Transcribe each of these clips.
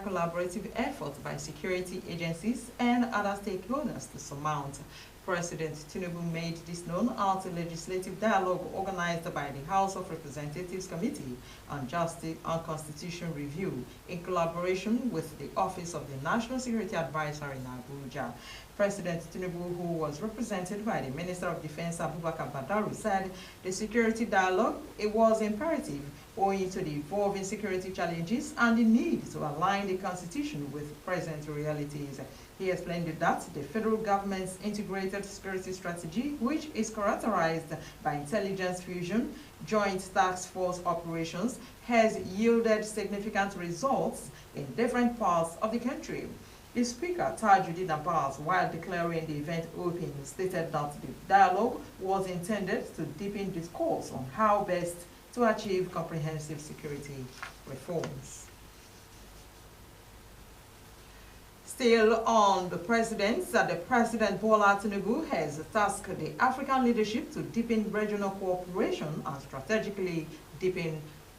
collaborative efforts by security agencies and other stakeholders to surmount. President Tinubu made this known at a legislative dialogue organized by the House of Representatives Committee on Justice and Constitution Review in collaboration with the Office of the National Security Advisor in Abuja. President Tinubu, who was represented by the Minister of Defense Abubakar Badaru, said the security dialogue was imperative owing to the evolving security challenges and the need to align the Constitution with present realities. He explained that the federal government's integrated security strategy, which is characterized by intelligence fusion, joint task force operations, has yielded significant results in different parts of the country. The speaker, Tajuddin Abbas, while declaring the event open, stated that the dialogue was intended to deepen discourse on how best to achieve comprehensive security reforms. Still on the President Bola Tinubu has tasked the African leadership to deepen regional cooperation and strategically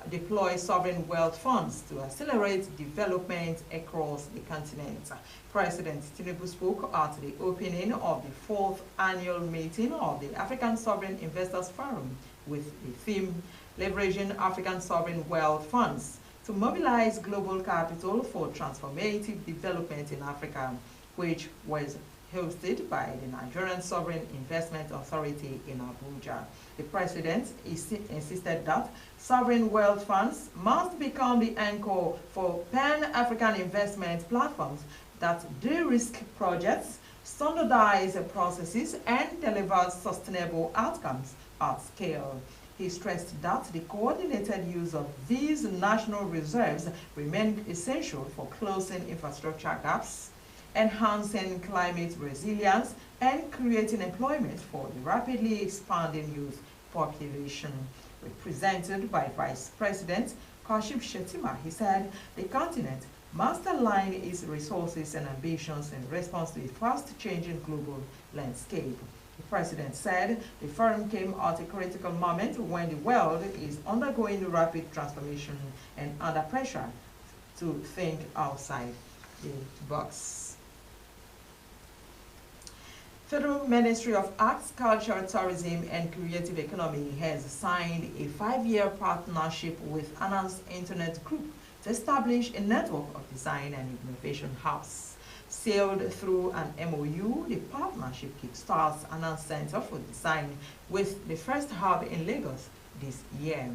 deploy sovereign wealth funds to accelerate development across the continent. President Tinubu spoke at the opening of the 4th annual meeting of the African Sovereign Investors Forum with the theme Leveraging African Sovereign Wealth Funds to mobilize global capital for transformative development in Africa, which was hosted by the Nigerian Sovereign Investment Authority in Abuja. The president insisted that sovereign wealth funds must become the anchor for pan-African investment platforms that de-risk projects, standardize processes, and deliver sustainable outcomes at scale. He stressed that the coordinated use of these national reserves remained essential for closing infrastructure gaps, enhancing climate resilience, and creating employment for the rapidly expanding youth population. Represented by Vice President Kashif Shettima, he said the continent must align its resources and ambitions in response to a fast-changing global landscape. The president said the forum came at a critical moment when the world is undergoing rapid transformation and under pressure to think outside the box. Federal Ministry of Arts, Culture, Tourism, and Creative Economy has signed a 5-year partnership with Anand's Internet Group to establish a network of design and innovation hubs. Sailed through an MOU, the partnership kickstarts Anand's Center for Design with the first hub in Lagos this year.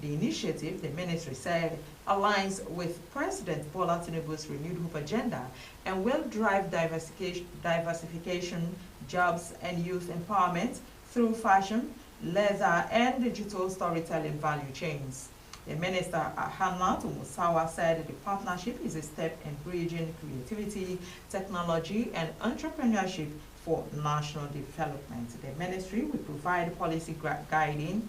The initiative, the ministry said, aligns with President Bola Tinubu's renewed hope agenda and will drive diversification, jobs, and youth empowerment through fashion, leather, and digital storytelling value chains. The minister, Hannatu Musawa, said the partnership is a step in bridging creativity, technology, and entrepreneurship for national development. The ministry will provide policy guiding,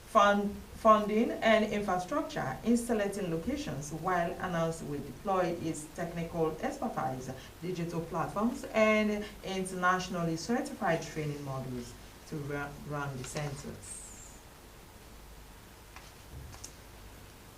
funding, and infrastructure in selecting locations, while ANANS will deploy its technical expertise, digital platforms, and internationally certified training models to run the centers.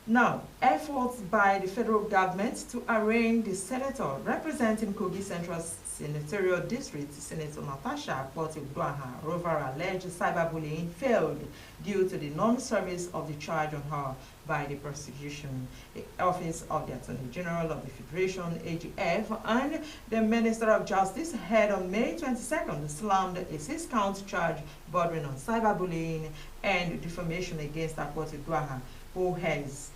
Now, efforts by the federal government to arraign the senator representing Kogi Central Senatorial District, Senator Natasha Akpoti-Uduaghan, over alleged cyberbullying failed due to the non-service of the charge on her by the prosecution. The Office of the Attorney General of the Federation, AGF, and the Minister of Justice had on May 22nd slammed a 6-count charge bordering on cyberbullying and defamation against Akpoti-Uduaghan, who has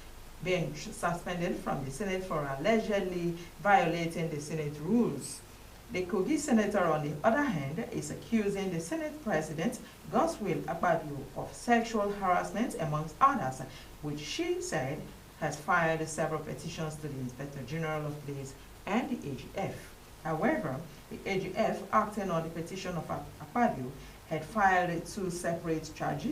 been suspended from the Senate for allegedly violating the Senate rules. The Kogi senator, on the other hand, is accusing the Senate President, Godswill Akpabio, of sexual harassment, amongst others, which she said has filed several petitions to the Inspector General of Police and the AGF. However, the AGF, acting on the petition of Akpabio, had filed 2 separate charges